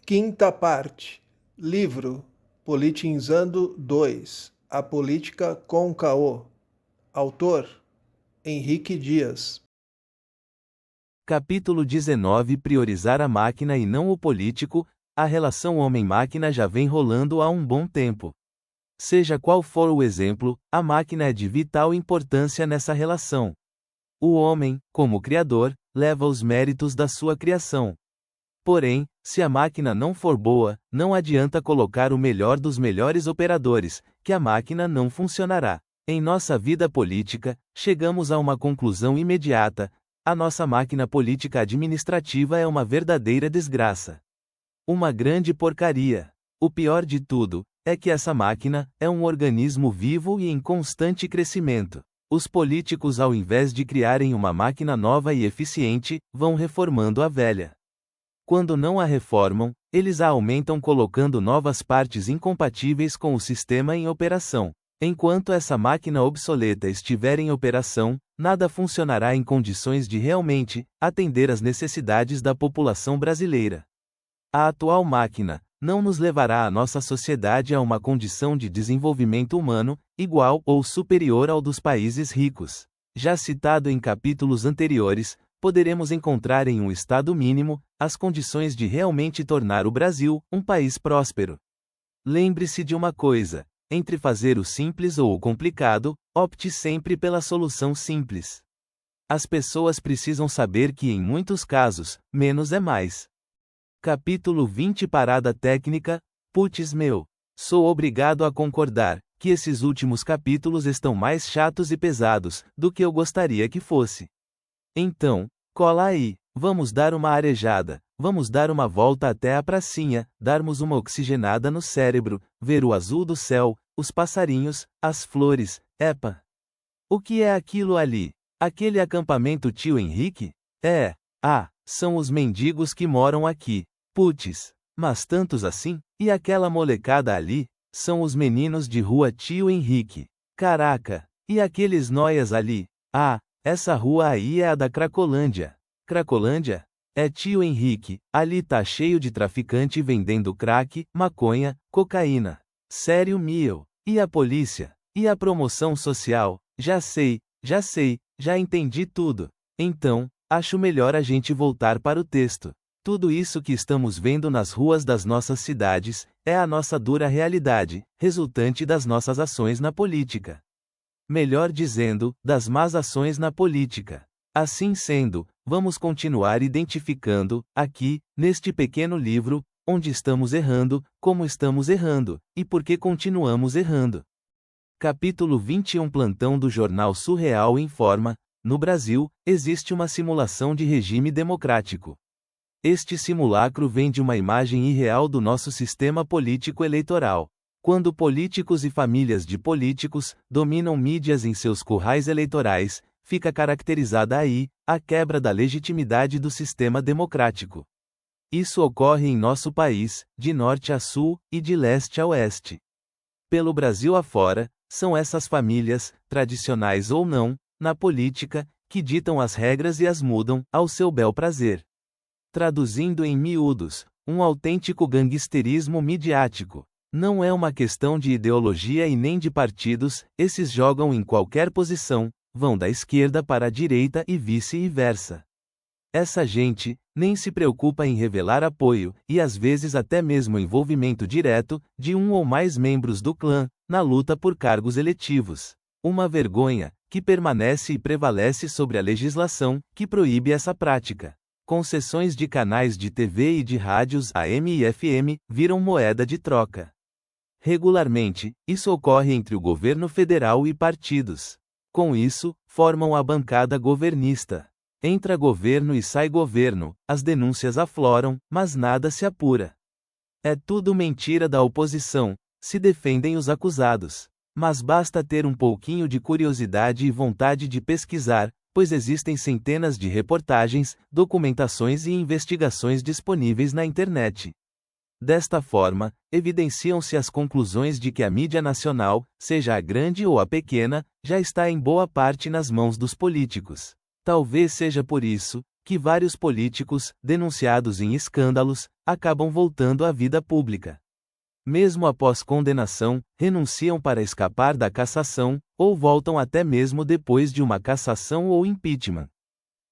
Quinta parte. Livro Politizando 2. A Política com Caô. Autor Henrique Dias. Capítulo 19 Priorizar a máquina e não o político. A relação homem-máquina já vem rolando há um bom tempo. Seja qual for o exemplo, a máquina é de vital importância nessa relação. O homem, como criador, leva os méritos da sua criação. Porém, se a máquina não for boa, não adianta colocar o melhor dos melhores operadores, que a máquina não funcionará. Em nossa vida política, chegamos a uma conclusão imediata: a nossa máquina política administrativa é uma verdadeira desgraça. Uma grande porcaria. O pior de tudo é que essa máquina é um organismo vivo e em constante crescimento. Os políticos, ao invés de criarem uma máquina nova e eficiente, vão reformando a velha. Quando não a reformam, eles a aumentam colocando novas partes incompatíveis com o sistema em operação. Enquanto essa máquina obsoleta estiver em operação, nada funcionará em condições de realmente atender às necessidades da população brasileira. A atual máquina não nos levará a nossa sociedade a uma condição de desenvolvimento humano igual ou superior ao dos países ricos. Já citado em capítulos anteriores, poderemos encontrar em um estado mínimo as condições de realmente tornar o Brasil um país próspero. Lembre-se de uma coisa: entre fazer o simples ou o complicado, opte sempre pela solução simples. As pessoas precisam saber que, em muitos casos, menos é mais. Capítulo 20 Parada técnica. Putz meu, sou obrigado a concordar que esses últimos capítulos estão mais chatos e pesados do que eu gostaria que fosse. Então, cola aí, vamos dar uma arejada, vamos dar uma volta até a pracinha, darmos uma oxigenada no cérebro, ver o azul do céu, os passarinhos, as flores. Epa! O que é aquilo ali? Aquele acampamento Tio Henrique? São os mendigos que moram aqui. Putz, mas tantos assim? E aquela molecada ali? São os meninos de rua Tio Henrique. Caraca! E aqueles nóias ali? Essa rua aí é a da Cracolândia. Cracolândia? É Tio Henrique, ali tá cheio de traficante vendendo crack, maconha, cocaína. Sério meu? E a polícia? E a promoção social? Já sei, já entendi tudo. Então, acho melhor a gente voltar para o texto. Tudo isso que estamos vendo nas ruas das nossas cidades é a nossa dura realidade, resultante das nossas ações na política. Melhor dizendo, das más ações na política. Assim sendo, vamos continuar identificando, aqui, neste pequeno livro, onde estamos errando, como estamos errando, e por que continuamos errando. Capítulo 21 Plantão do Jornal Surreal informa: no Brasil, existe uma simulação de regime democrático. Este simulacro vende uma imagem irreal do nosso sistema político eleitoral. Quando políticos e famílias de políticos dominam mídias em seus currais eleitorais, fica caracterizada aí a quebra da legitimidade do sistema democrático. Isso ocorre em nosso país, de norte a sul e de leste a oeste. Pelo Brasil afora, são essas famílias, tradicionais ou não, na política, que ditam as regras e as mudam ao seu bel prazer. Traduzindo em miúdos, um autêntico gangsterismo midiático. Não é uma questão de ideologia e nem de partidos, esses jogam em qualquer posição, vão da esquerda para a direita e vice-versa. Essa gente nem se preocupa em revelar apoio, e às vezes até mesmo envolvimento direto, de um ou mais membros do clã, na luta por cargos eletivos. Uma vergonha, que permanece e prevalece sobre a legislação, que proíbe essa prática. Concessões de canais de TV e de rádios AM e FM viram moeda de troca. Regularmente, isso ocorre entre o governo federal e partidos. Com isso, formam a bancada governista. Entra governo e sai governo, as denúncias afloram, mas nada se apura. É tudo mentira da oposição, se defendem os acusados. Mas basta ter um pouquinho de curiosidade e vontade de pesquisar, pois existem centenas de reportagens, documentações e investigações disponíveis na internet. Desta forma, evidenciam-se as conclusões de que a mídia nacional, seja a grande ou a pequena, já está em boa parte nas mãos dos políticos. Talvez seja por isso que vários políticos, denunciados em escândalos, acabam voltando à vida pública. Mesmo após condenação, renunciam para escapar da cassação, ou voltam até mesmo depois de uma cassação ou impeachment.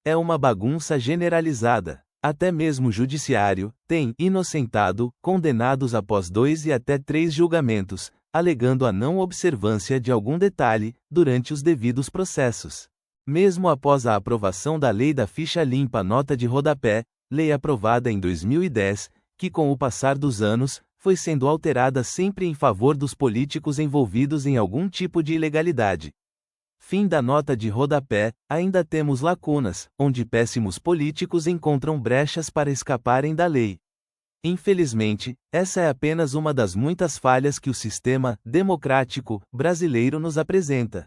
É uma bagunça generalizada. Até mesmo o judiciário tem inocentado condenados após 2 e até 3 julgamentos, alegando a não observância de algum detalhe durante os devidos processos. Mesmo após a aprovação da Lei da Ficha Limpa Nota de Rodapé, lei aprovada em 2010, que com o passar dos anos, foi sendo alterada sempre em favor dos políticos envolvidos em algum tipo de ilegalidade. Fim da nota de rodapé, ainda temos lacunas, onde péssimos políticos encontram brechas para escaparem da lei. Infelizmente, essa é apenas uma das muitas falhas que o sistema democrático brasileiro nos apresenta.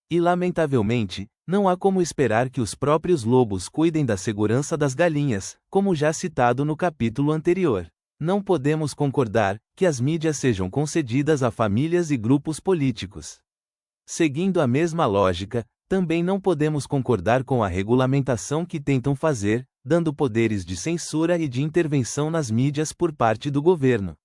E lamentavelmente, não há como esperar que os próprios lobos cuidem da segurança das galinhas, como já citado no capítulo anterior. Não podemos concordar que as mídias sejam concedidas a famílias e grupos políticos. Seguindo a mesma lógica, também não podemos concordar com a regulamentação que tentam fazer, dando poderes de censura e de intervenção nas mídias por parte do governo.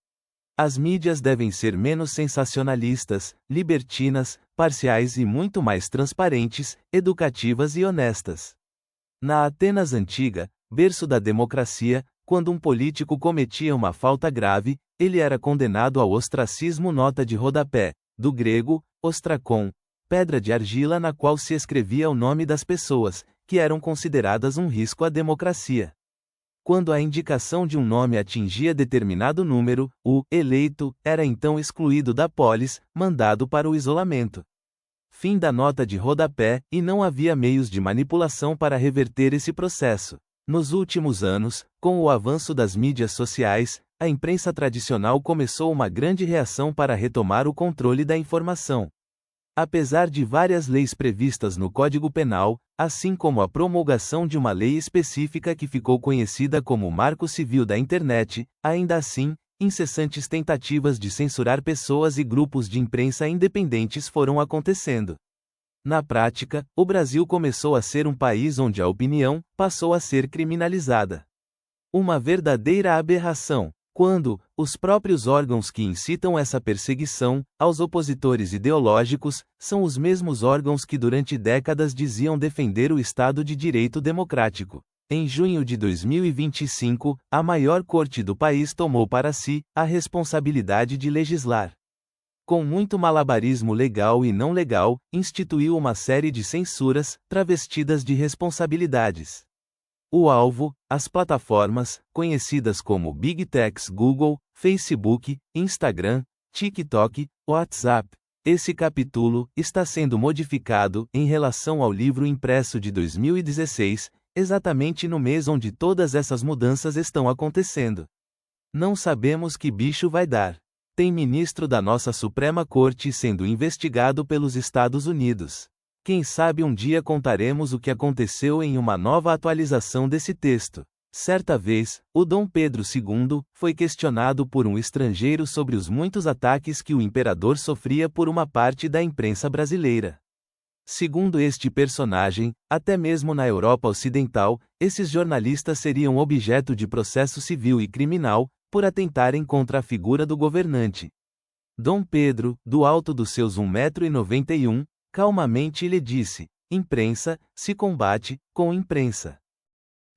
As mídias devem ser menos sensacionalistas, libertinas, parciais e muito mais transparentes, educativas e honestas. Na Atenas antiga, berço da democracia, quando um político cometia uma falta grave, ele era condenado ao ostracismo nota de rodapé, do grego, ostrakon, pedra de argila na qual se escrevia o nome das pessoas, que eram consideradas um risco à democracia. Quando a indicação de um nome atingia determinado número, o eleito era então excluído da polis, mandado para o isolamento. Fim da nota de rodapé, e não havia meios de manipulação para reverter esse processo. Nos últimos anos, com o avanço das mídias sociais, a imprensa tradicional começou uma grande reação para retomar o controle da informação. Apesar de várias leis previstas no Código Penal, assim como a promulgação de uma lei específica que ficou conhecida como Marco Civil da Internet, ainda assim, incessantes tentativas de censurar pessoas e grupos de imprensa independentes foram acontecendo. Na prática, o Brasil começou a ser um país onde a opinião passou a ser criminalizada. Uma verdadeira aberração, quando os próprios órgãos que incitam essa perseguição aos opositores ideológicos são os mesmos órgãos que durante décadas diziam defender o Estado de Direito democrático. Em junho de 2025, a maior corte do país tomou para si a responsabilidade de legislar. Com muito malabarismo legal e não legal, instituiu uma série de censuras, travestidas de responsabilidades. O alvo, as plataformas, conhecidas como Big Techs Google, Facebook, Instagram, TikTok, WhatsApp. Esse capítulo está sendo modificado em relação ao livro impresso de 2016, exatamente no mês onde todas essas mudanças estão acontecendo. Não sabemos que bicho vai dar. Tem ministro da nossa Suprema Corte sendo investigado pelos Estados Unidos. Quem sabe um dia contaremos o que aconteceu em uma nova atualização desse texto. Certa vez, o Dom Pedro II foi questionado por um estrangeiro sobre os muitos ataques que o imperador sofria por uma parte da imprensa brasileira. Segundo este personagem, até mesmo na Europa Ocidental, esses jornalistas seriam objeto de processo civil e criminal, por atentarem contra a figura do governante. Dom Pedro, do alto dos seus 1,91 m, calmamente lhe disse: imprensa, se combate, com imprensa.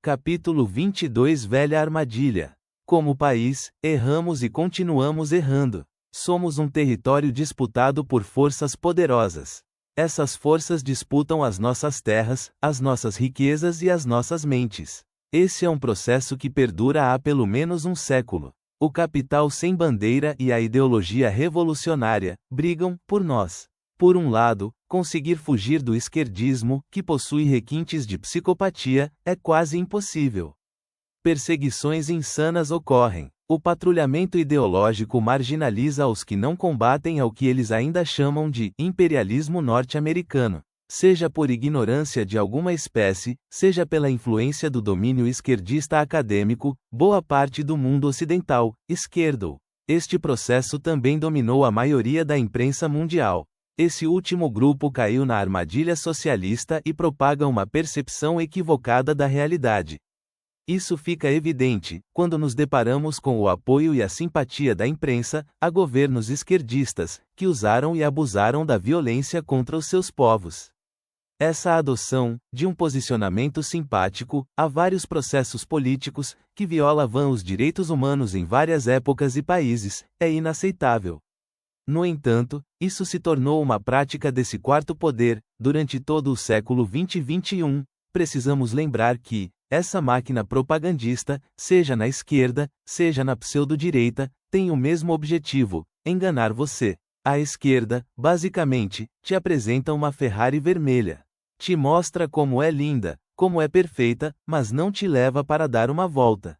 Capítulo 22 Velha armadilha. Como país, erramos e continuamos errando. Somos um território disputado por forças poderosas. Essas forças disputam as nossas terras, as nossas riquezas e as nossas mentes. Esse é um processo que perdura há pelo menos um século. O capital sem bandeira e a ideologia revolucionária brigam por nós. Por um lado, conseguir fugir do esquerdismo, que possui requintes de psicopatia, é quase impossível. Perseguições insanas ocorrem. O patrulhamento ideológico marginaliza os que não combatem ao que eles ainda chamam de imperialismo norte-americano. Seja por ignorância de alguma espécie, seja pela influência do domínio esquerdista acadêmico, boa parte do mundo ocidental, esquerdo. Este processo também dominou a maioria da imprensa mundial. Esse último grupo caiu na armadilha socialista e propaga uma percepção equivocada da realidade. Isso fica evidente quando nos deparamos com o apoio e a simpatia da imprensa a governos esquerdistas, que usaram e abusaram da violência contra os seus povos. Essa adoção de um posicionamento simpático a vários processos políticos, que violam os direitos humanos em várias épocas e países, é inaceitável. No entanto, isso se tornou uma prática desse quarto poder, durante todo o século XX e XXI. Precisamos lembrar que, essa máquina propagandista, seja na esquerda, seja na pseudo-direita, tem o mesmo objetivo: enganar você. A esquerda, basicamente, te apresenta uma Ferrari vermelha. Te mostra como é linda, como é perfeita, mas não te leva para dar uma volta.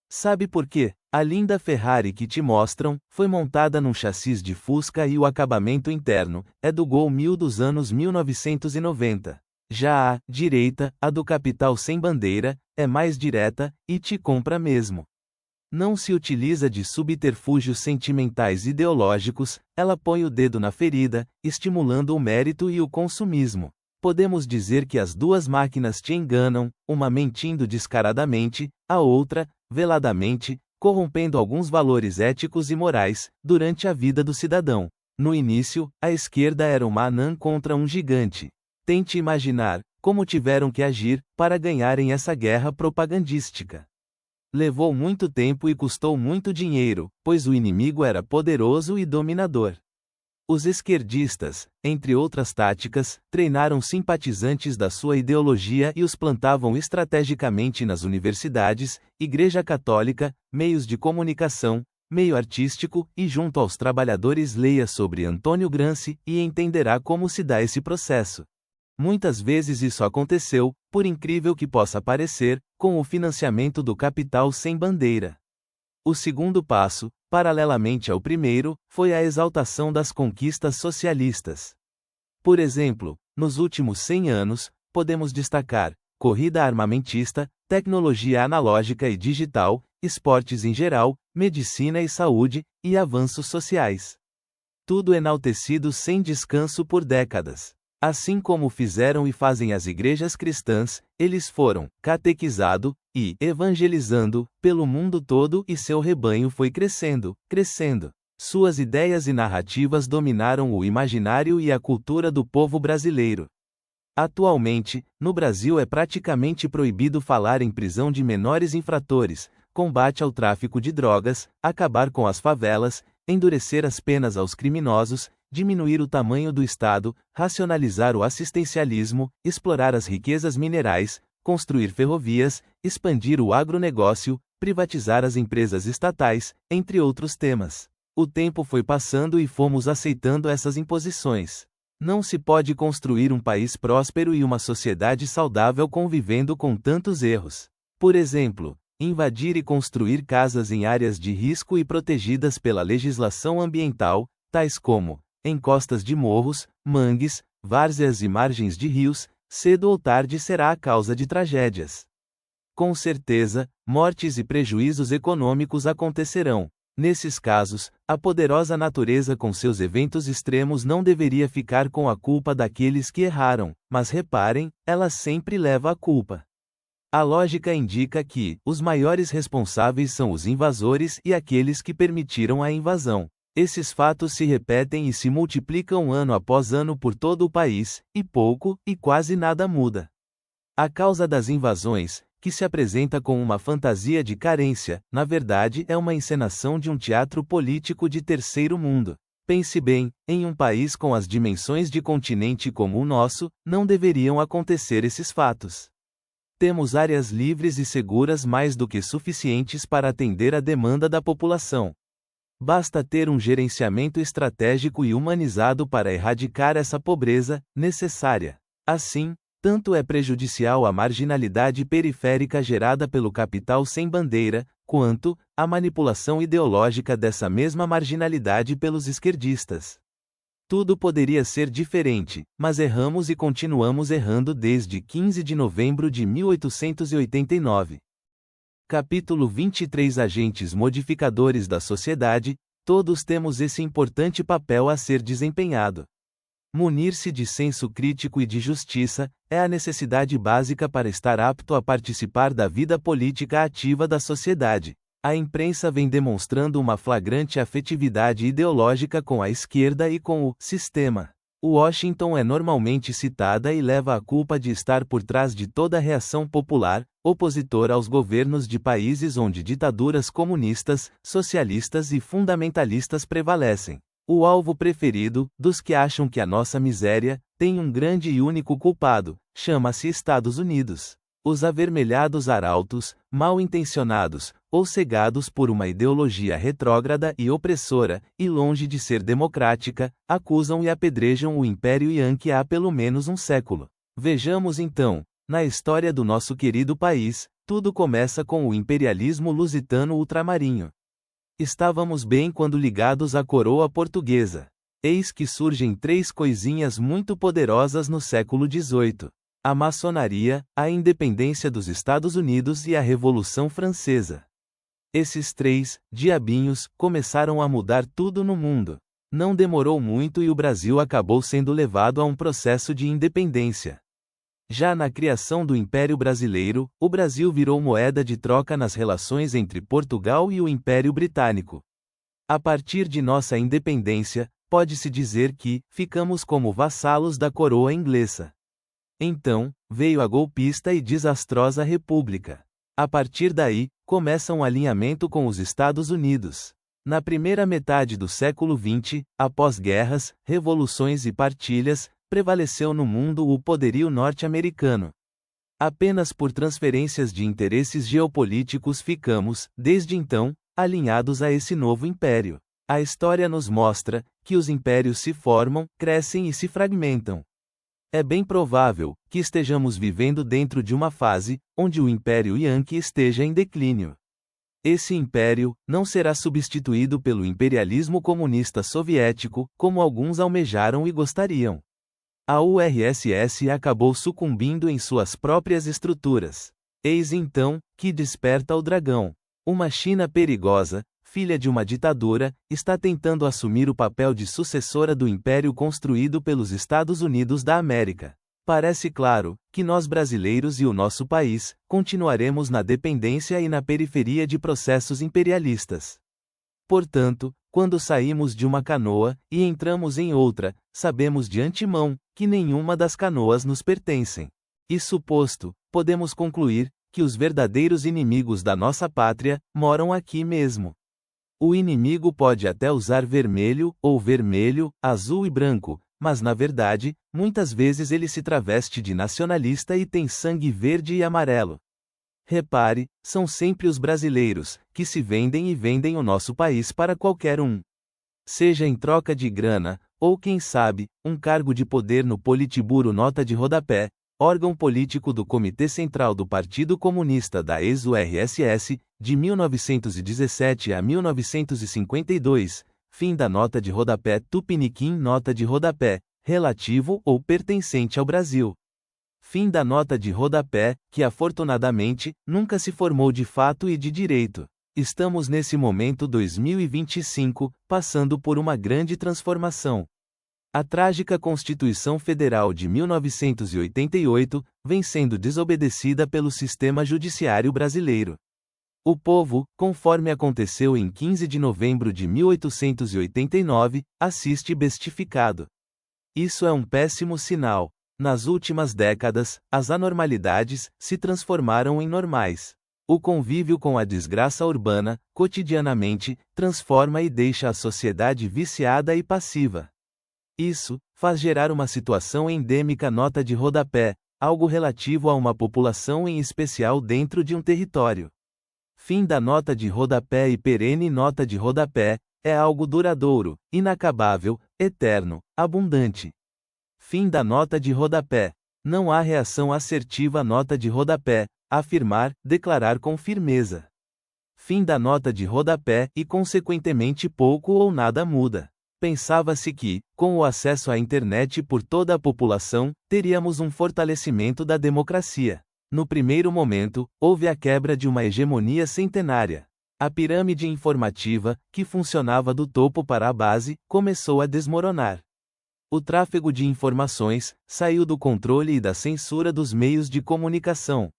Sabe por quê? A linda Ferrari que te mostram foi montada num chassi de Fusca e o acabamento interno é do Gol 1000 dos anos 1990. Já a direita, a do capital sem bandeira, é mais direta e te compra mesmo. Não se utiliza de subterfúgios sentimentais ideológicos, ela põe o dedo na ferida, estimulando o mérito e o consumismo. Podemos dizer que as duas máquinas te enganam, uma mentindo descaradamente, a outra, veladamente, corrompendo alguns valores éticos e morais, durante a vida do cidadão. No início, a esquerda era uma anã contra um gigante. Tente imaginar como tiveram que agir para ganharem essa guerra propagandística. Levou muito tempo e custou muito dinheiro, pois o inimigo era poderoso e dominador. Os esquerdistas, entre outras táticas, treinaram simpatizantes da sua ideologia e os plantavam estrategicamente nas universidades, Igreja Católica, meios de comunicação, meio artístico e junto aos trabalhadores. Leia sobre Antônio Gramsci e entenderá como se dá esse processo. Muitas vezes isso aconteceu, por incrível que possa parecer, com o financiamento do capital sem bandeira. O segundo passo, paralelamente ao primeiro, foi a exaltação das conquistas socialistas. Por exemplo, nos últimos 100 anos, podemos destacar corrida armamentista, tecnologia analógica e digital, esportes em geral, medicina e saúde, e avanços sociais. Tudo enaltecido sem descanso por décadas. Assim como fizeram e fazem as igrejas cristãs, eles foram catequizado e evangelizando pelo mundo todo e seu rebanho foi crescendo, crescendo. Suas ideias e narrativas dominaram o imaginário e a cultura do povo brasileiro. Atualmente, no Brasil é praticamente proibido falar em prisão de menores infratores, combate ao tráfico de drogas, acabar com as favelas, endurecer as penas aos criminosos, diminuir o tamanho do Estado, racionalizar o assistencialismo, explorar as riquezas minerais, construir ferrovias, expandir o agronegócio, privatizar as empresas estatais, entre outros temas. O tempo foi passando e fomos aceitando essas imposições. Não se pode construir um país próspero e uma sociedade saudável convivendo com tantos erros. Por exemplo, invadir e construir casas em áreas de risco e protegidas pela legislação ambiental, tais como encostas de morros, mangues, várzeas e margens de rios, cedo ou tarde será a causa de tragédias. Com certeza, mortes e prejuízos econômicos acontecerão. Nesses casos, a poderosa natureza com seus eventos extremos não deveria ficar com a culpa daqueles que erraram, mas reparem, ela sempre leva a culpa. A lógica indica que os maiores responsáveis são os invasores e aqueles que permitiram a invasão. Esses fatos se repetem e se multiplicam ano após ano por todo o país, e pouco e quase nada muda. A causa das invasões, que se apresenta com uma fantasia de carência, na verdade é uma encenação de um teatro político de terceiro mundo. Pense bem, em um país com as dimensões de continente como o nosso, não deveriam acontecer esses fatos. Temos áreas livres e seguras mais do que suficientes para atender a demanda da população. Basta ter um gerenciamento estratégico e humanizado para erradicar essa pobreza, necessária. Assim, tanto é prejudicial a marginalidade periférica gerada pelo capital sem bandeira, quanto a manipulação ideológica dessa mesma marginalidade pelos esquerdistas. Tudo poderia ser diferente, mas erramos e continuamos errando desde 15 de novembro de 1889. Capítulo 23 Agentes modificadores da sociedade. Todos temos esse importante papel a ser desempenhado. Munir-se de senso crítico e de justiça é a necessidade básica para estar apto a participar da vida política ativa da sociedade. A imprensa vem demonstrando uma flagrante afetividade ideológica com a esquerda e com o sistema. Washington é normalmente citada e leva a culpa de estar por trás de toda a reação popular, opositora aos governos de países onde ditaduras comunistas, socialistas e fundamentalistas prevalecem. O alvo preferido, dos que acham que a nossa miséria tem um grande e único culpado, chama-se Estados Unidos. Os avermelhados arautos, mal intencionados, ou cegados por uma ideologia retrógrada e opressora, e longe de ser democrática, acusam e apedrejam o Império Yankee há pelo menos um século. Vejamos então, na história do nosso querido país, tudo começa com o imperialismo lusitano ultramarinho. Estávamos bem quando ligados à coroa portuguesa. Eis que surgem três coisinhas muito poderosas no século XVIII. A maçonaria, a independência dos Estados Unidos e a Revolução Francesa. Esses três diabinhos começaram a mudar tudo no mundo. Não demorou muito e o Brasil acabou sendo levado a um processo de independência. Já na criação do Império Brasileiro, o Brasil virou moeda de troca nas relações entre Portugal e o Império Britânico. A partir de nossa independência, pode-se dizer que ficamos como vassalos da coroa inglesa. Então, veio a golpista e desastrosa República. A partir daí, começa um alinhamento com os Estados Unidos. Na primeira metade do século XX, após guerras, revoluções e partilhas, prevaleceu no mundo o poderio norte-americano. Apenas por transferências de interesses geopolíticos ficamos, desde então, alinhados a esse novo império. A história nos mostra que os impérios se formam, crescem e se fragmentam. É bem provável que estejamos vivendo dentro de uma fase onde o Império Yankee esteja em declínio. Esse império não será substituído pelo imperialismo comunista soviético, como alguns almejaram e gostariam. A URSS acabou sucumbindo em suas próprias estruturas. Eis então que desperta o dragão. Uma China perigosa, filha de uma ditadura, está tentando assumir o papel de sucessora do império construído pelos Estados Unidos da América. Parece claro que nós brasileiros e o nosso país continuaremos na dependência e na periferia de processos imperialistas. Portanto, quando saímos de uma canoa e entramos em outra, sabemos de antemão que nenhuma das canoas nos pertencem. Isso posto, podemos concluir que os verdadeiros inimigos da nossa pátria moram aqui mesmo. O inimigo pode até usar vermelho, ou vermelho, azul e branco, mas na verdade, muitas vezes ele se traveste de nacionalista e tem sangue verde e amarelo. Repare, são sempre os brasileiros, que se vendem e vendem o nosso país para qualquer um. Seja em troca de grana, ou quem sabe, um cargo de poder no Politburo nota de rodapé, órgão político do Comitê Central do Partido Comunista da ex-URSS, de 1917 a 1952, fim da nota de rodapé Tupiniquim nota de rodapé, relativo ou pertencente ao Brasil. Fim da nota de rodapé, que afortunadamente, nunca se formou de fato e de direito. Estamos nesse momento 2025, passando por uma grande transformação. A trágica Constituição Federal de 1988 vem sendo desobedecida pelo sistema judiciário brasileiro. O povo, conforme aconteceu em 15 de novembro de 1889, assiste bestificado. Isso é um péssimo sinal. Nas últimas décadas, as anormalidades se transformaram em normais. O convívio com a desgraça urbana, cotidianamente, transforma e deixa a sociedade viciada e passiva. Isso faz gerar uma situação endêmica nota de rodapé, algo relativo a uma população em especial dentro de um território. Fim da nota de rodapé e perene nota de rodapé, é algo duradouro, inacabável, eterno, abundante. Fim da nota de rodapé. Não há reação assertiva nota de rodapé, afirmar, declarar com firmeza. Fim da nota de rodapé e consequentemente pouco ou nada muda. Pensava-se que, com o acesso à internet por toda a população, teríamos um fortalecimento da democracia. No primeiro momento, houve a quebra de uma hegemonia centenária. A pirâmide informativa, que funcionava do topo para a base, começou a desmoronar. o tráfego de informações saiu do controle e da censura dos meios de comunicação.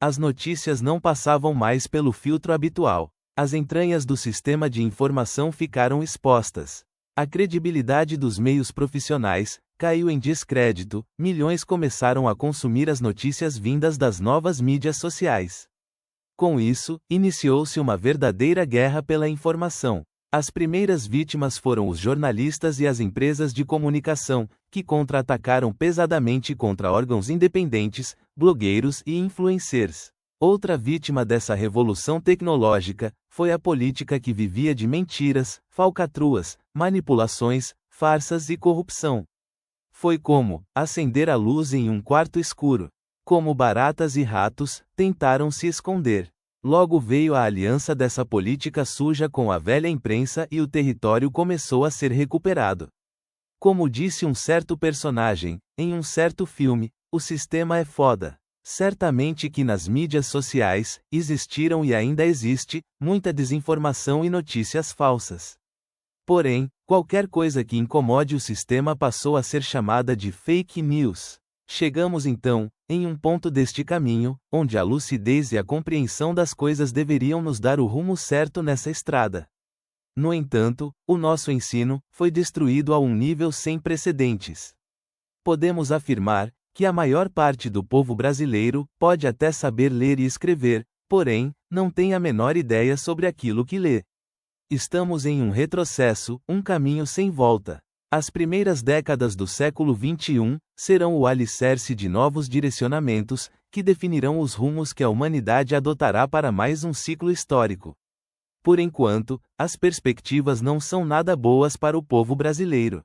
As notícias não passavam mais pelo filtro habitual. As entranhas do sistema de informação ficaram expostas. A credibilidade dos meios profissionais caiu em descrédito, milhões começaram a consumir as notícias vindas das novas mídias sociais. Com isso, iniciou-se uma verdadeira guerra pela informação. As primeiras vítimas foram os jornalistas e as empresas de comunicação, que contra-atacaram pesadamente contra órgãos independentes, blogueiros e influencers. Outra vítima dessa revolução tecnológica foi a política, que vivia de mentiras, falcatruas, manipulações, farsas e corrupção. Foi como acender a luz em um quarto escuro. Como baratas e ratos, tentaram se esconder. Logo veio a aliança dessa política suja com a velha imprensa e o território começou a ser recuperado. Como disse um certo personagem, em um certo filme, o sistema é foda. Certamente que nas mídias sociais, existiram e ainda existe, muita desinformação e notícias falsas. Porém, qualquer coisa que incomode o sistema passou a ser chamada de fake news. Chegamos então, em um ponto deste caminho, onde a lucidez e a compreensão das coisas deveriam nos dar o rumo certo nessa estrada. No entanto, o nosso ensino foi destruído a um nível sem precedentes. Podemos afirmar que a maior parte do povo brasileiro pode até saber ler e escrever, porém, não tem a menor ideia sobre aquilo que lê. Estamos em um retrocesso, um caminho sem volta. As primeiras décadas do século XXI serão o alicerce de novos direcionamentos, que definirão os rumos que a humanidade adotará para mais um ciclo histórico. Por enquanto, as perspectivas não são nada boas para o povo brasileiro.